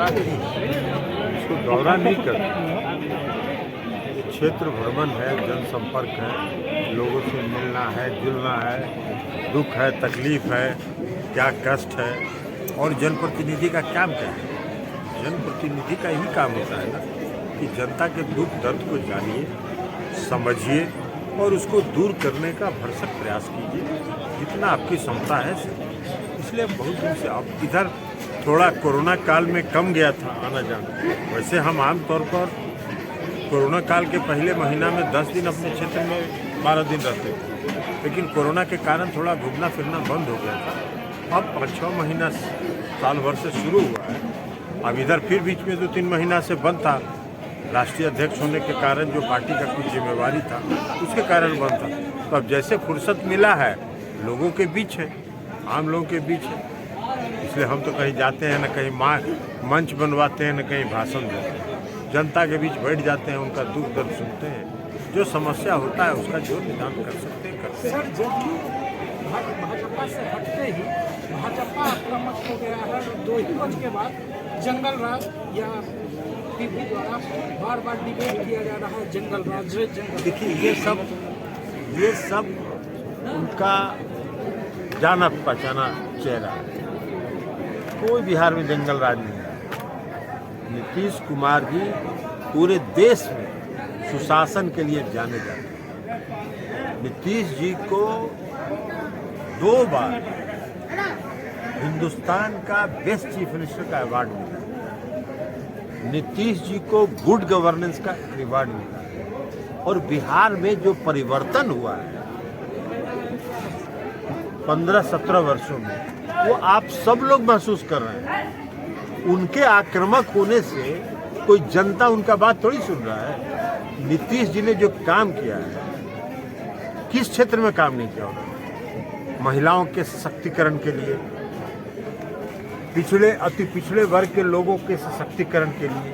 दौरा नहीं है, इसको दौरा नहीं करते। क्षेत्र भ्रमण है, जनसंपर्क है, लोगों से मिलना है, जुलना है, दुख है, तकलीफ है, क्या कष्ट है। और जनप्रतिनिधि का काम क्या है? जनप्रतिनिधि का यही काम होता है ना कि जनता के दुख दर्द को जानिए, समझिए और उसको दूर करने का भरसक प्रयास कीजिए जितना आपकी क्षमता है। इसलिए बहुत दिन से अब इधर थोड़ा कोरोना काल में कम गया था आना जाना। वैसे हम आमतौर पर कोरोना काल के पहले महीना में 10 दिन अपने क्षेत्र में 12 दिन रहते थे, लेकिन कोरोना के कारण थोड़ा घूमना फिरना बंद हो गया था। अब 5-6 महीना साल भर से शुरू हुआ है। अब इधर फिर बीच में 2-3 महीना से बंद था, राष्ट्रीय अध्यक्ष होने के कारण जो पार्टी का कुछ जिम्मेवारी था उसके कारण बंद था। तो अब जैसे फुर्सत मिला है, लोगों के बीच है, आम लोगों के बीच है, इसलिए हम तो कहीं जाते हैं न कहीं मंच बनवाते हैं, न कहीं भाषण देते हैं, जनता के बीच बैठ जाते हैं, उनका दुख दर्द सुनते हैं, जो समस्या होता है उसका जो निदान कर सकते हैं करते हैं। सर, जबकि भाजपा से हटते ही भाजपा आक्रामक हो गया है, 2 ही वर्ष के बाद जंगल राज या पीपी द्वारा बार बार डिबेट किया जा रहा है जंगल राज। देखिए ये सब उनका जाना पहचाना चेहरा है। कोई बिहार में जंगल राज नहीं है। नीतीश कुमार जी पूरे देश में सुशासन के लिए जाने जाते हैं। नीतीश जी को 2 बार हिंदुस्तान का बेस्ट चीफ मिनिस्टर का अवार्ड मिला। नीतीश जी को गुड गवर्नेंस का अवार्ड मिला। और बिहार में जो परिवर्तन हुआ है 15-17 वर्षों में, वो आप सब लोग महसूस कर रहे हैं। उनके आक्रामक होने से कोई जनता उनका बात थोड़ी सुन रहा है। नीतीश जी ने जो काम किया है, किस क्षेत्र में काम नहीं किया उन्होंने? महिलाओं के सशक्तिकरण के लिए, पिछड़े अति पिछड़े वर्ग के लोगों के सशक्तिकरण के लिए,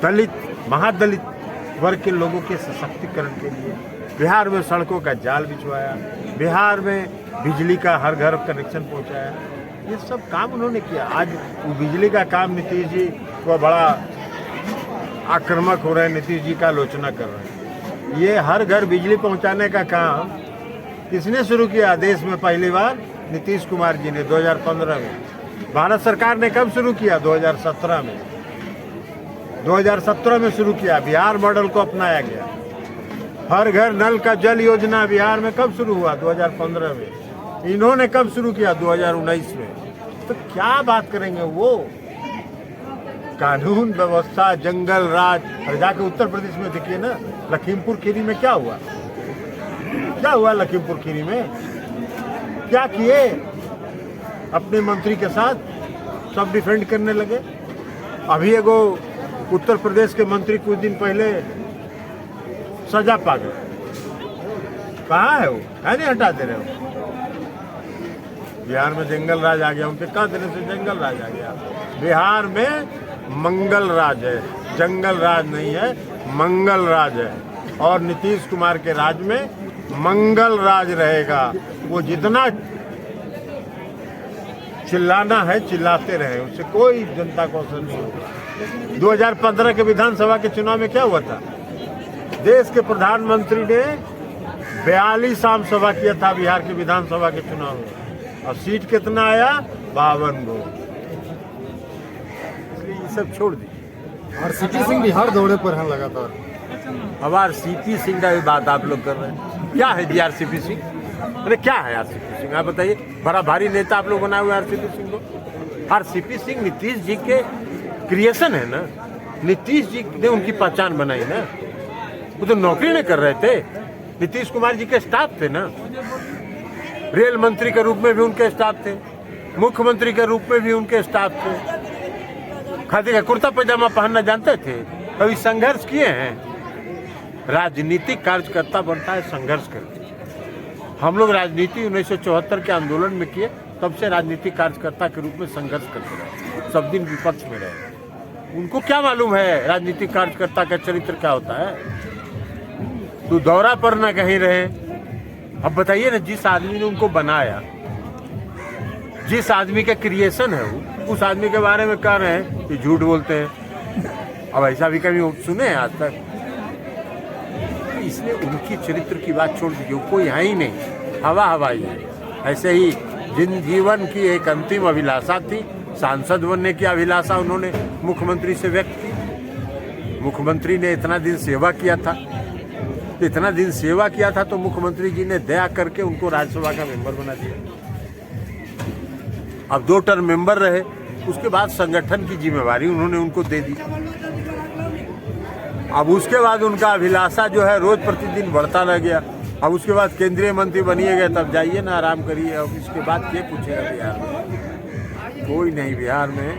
दलित महादलित वर्ग के लोगों के सशक्तिकरण के लिए बिहार में सड़कों का जाल बिछवाया, बिहार में बिजली का हर घर कनेक्शन पहुंचाया। ये सब काम उन्होंने किया। आज वो बिजली का काम नीतीश जी को बड़ा आक्रामक हो रहे हैं, नीतीश जी का आलोचना कर रहे हैं। ये हर घर बिजली पहुंचाने का काम किसने शुरू किया देश में? पहली बार नीतीश कुमार जी ने 2015 में। भारत सरकार ने कब शुरू किया? 2017 में। 2017 में शुरू किया। बिहार मॉडल को अपनाया गया। हर घर नल का जल योजना बिहार में कब शुरू हुआ? 2015 में। इन्होंने कब शुरू किया? 2019 में। तो क्या बात करेंगे वो? कानून व्यवस्था, जंगल राज। और जाके उत्तर प्रदेश में देखिए ना, लखीमपुर खीरी में क्या हुआ? क्या हुआ लखीमपुर खीरी में? क्या किए? अपने मंत्री के साथ सब डिफेंड करने लगे। अभी एगो उत्तर प्रदेश के मंत्री कुछ दिन पहले सजा पा गए। कहाँ है वो? है नहीं, हटा दे रहे हो। बिहार में जंगल राज आ गया, उनके कहा देने से जंगल राज आ गया। बिहार में मंगल राज है, जंगल राज नहीं है, मंगल राज है। और नीतीश कुमार के राज में मंगल राज रहेगा। वो जितना चिल्लाना है चिल्लाते रहे, उससे कोई जनता को असर नहीं होगा। 2015 के विधानसभा के चुनाव में क्या हुआ था? देश के प्रधानमंत्री ने 42 आम सभा किया था बिहार के विधानसभा के चुनाव में, और सीट कितना आया? 52 गो। इसलिए ये सब छोड़ दीजिए। और सीपी सिंह बिहार दौरे पर हैं लगातार। अब आरसीपी सिंह का भी बात आप लोग कर रहे हैं। क्या है जी आरसीपी सिंह? अरे क्या है आरसीपी सिंह? आप बताइए। बड़ा भारी नेता आप लोग बनाए हुए आरसीपी सिंह को। आरसीपी सिंह नीतीश जी के क्रिएशन है ना, नीतीश जी ने उनकी पहचान बनाई ना। वो तो नौकरी नहीं कर रहे थे, नीतीश कुमार जी के स्टाफ थे ना। रेल मंत्री के रूप में भी उनके स्टाफ थे, मुख्यमंत्री के रूप में भी उनके स्टाफ थे। खादी का कुर्ता पैजामा पहनना जानते थे, कभी संघर्ष किए हैं। राजनीतिक कार्यकर्ता बनता है संघर्ष करके। हम लोग राजनीति 1974 के आंदोलन में किए, तब से राजनीतिक कार्यकर्ता के रूप में संघर्ष करते रहे, सब दिन विपक्ष में रहे। उनको क्या मालूम है राजनीतिक कार्यकर्ता का चरित्र क्या होता है? तो दौरा पर ना कहीं रहे। अब बताइए ना, जिस आदमी ने उनको बनाया, जिस आदमी का क्रिएशन है वो, उस आदमी के बारे में कह रहे हैं कि झूठ बोलते हैं। अब ऐसा भी कभी सुने हैं आज तक? इसलिए उनकी चरित्र की बात छोड़ दीजिए, कोई है ही नहीं, हवा हवाई है। ऐसे ही जिन जीवन की एक अंतिम अभिलाषा थी, सांसद बनने की अभिलाषा उन्होंने मुख्यमंत्री से व्यक्त की। मुख्यमंत्री ने इतना दिन सेवा किया था, तो मुख्यमंत्री जी ने दया करके उनको राज्यसभा का मेंबर बना दिया। अब 2 टर्म मेंबर रहे, उसके बाद संगठन की जिम्मेवारी उन्होंने उनको दे दी। अब उसके बाद उनका अभिलाषा जो है रोज प्रतिदिन बढ़ता रह गया। अब उसके बाद केंद्रीय मंत्री बनिए गए, तब जाइए ना, आराम करिए। अब इसके बाद क्या पूछेगा बिहार में? कोई नहीं, बिहार में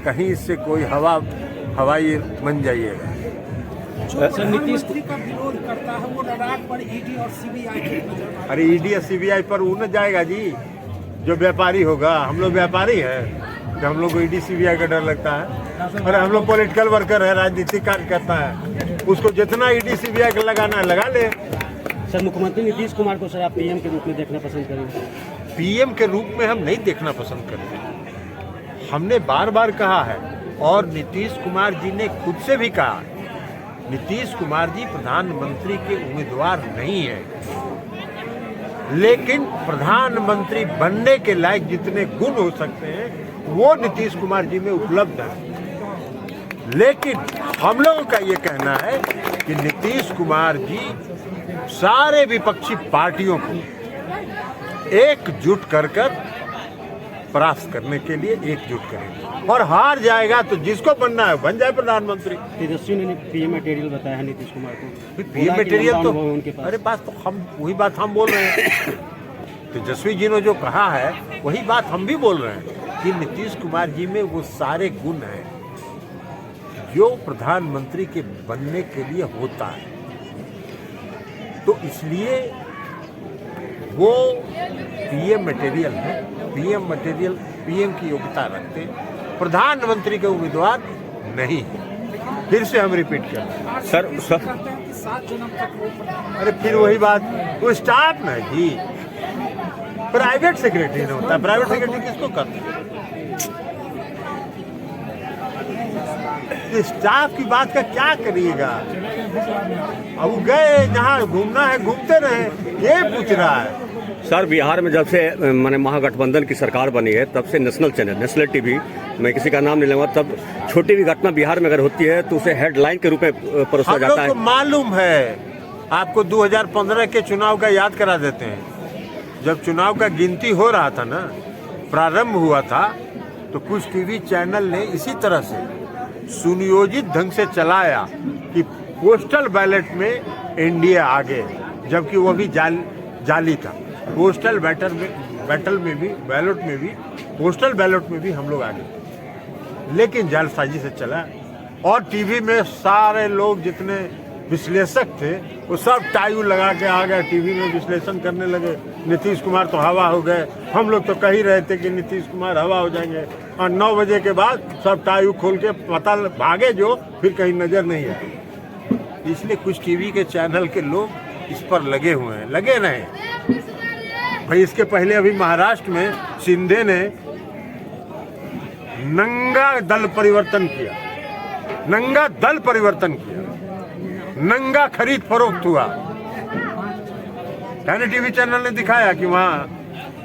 कहीं से कोई हवाई बन जाइएगा। नीतीश का विरोध करता है, वो लड़ाई पर ईडी और सीबीआई। अरे ईडी और सीबीआई पर वो न जाएगा जी जो व्यापारी होगा। हम लोग व्यापारी हैं, तो हम लोग को ईडी सीबीआई का डर लगता है? अरे हम लोग पॉलिटिकल वर्कर है, राजनीतिक कार्य करता है, उसको जितना ईडी सीबीआई का लगाना है लगा ले। सर, मुख्यमंत्री नीतीश कुमार को सर आप पीएम के रूप में देखना पसंद करेंगे? पीएम के रूप में हम नहीं देखना पसंद करते। हमने बार बार कहा है, और नीतीश कुमार जी ने खुद से भी कहा है, नीतीश कुमार जी प्रधानमंत्री के उम्मीदवार नहीं है, लेकिन प्रधानमंत्री बनने के लायक जितने गुण हो सकते हैं वो नीतीश कुमार जी में उपलब्ध है। लेकिन हम लोगों का ये कहना है कि नीतीश कुमार जी सारे विपक्षी पार्टियों को एकजुट कर परास्त करने के लिए एकजुट करेंगे, और हार जाएगा तो जिसको बनना है बन जाए प्रधानमंत्री। तेजस्वी ने पीएम मटेरियल बताया है नीतीश कुमार को। पीएम मटेरियल तो उनके पास, अरे बात तो हम वही बात हम बोल रहे हैं। तेजस्वी जी ने जो कहा है वही बात हम भी बोल रहे हैं कि नीतीश कुमार जी में वो सारे गुण हैं जो प्रधानमंत्री के बनने के लिए होता है। तो इसलिए वो पीएम मटेरियल है। पीएम की योग्यता रखते, प्रधानमंत्री के उम्मीदवार नहीं है। फिर से हम रिपीट करें सर। अरे फिर वही बात, वो स्टाफ ना जी, प्राइवेट सेक्रेटरी नहीं होता। प्राइवेट सेक्रेटरी किसको करते हैं? स्टाफ की बात का क्या करिएगा? अब गए जहाँ घूमना है घूमते रहे, ये पूछ रहा है। सर, बिहार में जब से माने महागठबंधन की सरकार बनी है तब से नेशनल चैनल, नेशनल टीवी, मैं किसी का नाम नहीं लूंगा, तब छोटी भी घटना बिहार में अगर होती है तो उसे हेडलाइन के रूप में परोसा जाता है। मालूम है आपको, 2015 के चुनाव का याद करा देते हैं। जब चुनाव का गिनती हो रहा था ना, प्रारंभ हुआ था, तो कुछ टीवी चैनल ने इसी तरह से सुनियोजित ढंग से चलाया कि पोस्टल बैलेट में एनडीए आगे, जबकि वो भी जाली था। पोस्टल बैलेट में भी हम लोग आगे, लेकिन जालसाजी से चला। और टीवी में सारे लोग जितने विश्लेषक थे वो सब टायू लगा के आ गए, टीवी में विश्लेषण करने लगे। नीतीश कुमार तो हवा हो गए। हम लोग तो कह ही रहे थे कि नीतीश कुमार हवा हो जाएंगे, और 9 बजे के बाद सब टायू खोल के पता भागे, जो फिर कहीं नजर नहीं आए। इसलिए कुछ टीवी के चैनल के लोग इस पर लगे हुए हैं, लगे रहे भाई। इसके पहले अभी महाराष्ट्र में शिंदे ने नंगा दल परिवर्तन किया, नंगा खरीद फरोख्त हुआ। टीवी चैनल ने दिखाया कि वहाँ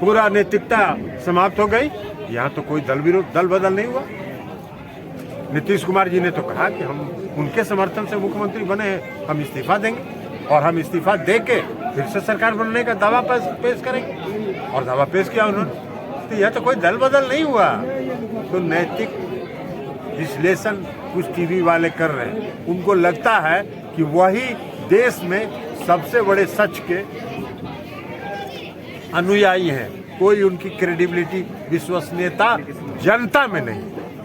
पूरा नैतिकता समाप्त हो गई। यहाँ तो कोई दल बदल नहीं हुआ। नीतीश कुमार जी ने तो कहा कि हम उनके समर्थन से मुख्यमंत्री बने हैं, हम इस्तीफा देंगे, और हम इस्तीफा दे के फिर से सरकार बनने का दावा पेश करेंगे, और दावा पेश किया उन्होंने। तो यह तो कोई दल बदल नहीं हुआ। तो नैतिक विश्लेषण कुछ टीवी वाले कर रहे हैं, उनको लगता है कि वही देश में सबसे बड़े सच के अनुयायी हैं। कोई उनकी क्रेडिबिलिटी, विश्वसनीयता जनता में नहीं।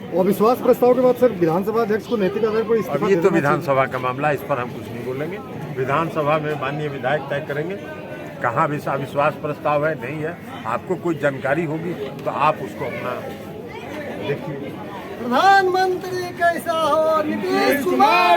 और विश्वास प्रस्ताव के बाद सर विधानसभा अध्यक्ष को नैतिक आधार पर इस्तीफा अब ये तो विधानसभा का मामला, इस पर हम कुछ नहीं बोलेंगे। विधानसभा में माननीय विधायक तय करेंगे कहाँ विश्वास प्रस्ताव है, नहीं है। आपको कोई जानकारी होगी तो आप उसको अपना देखिए। प्रधानमंत्री कैसा हो नीतीश कुमार।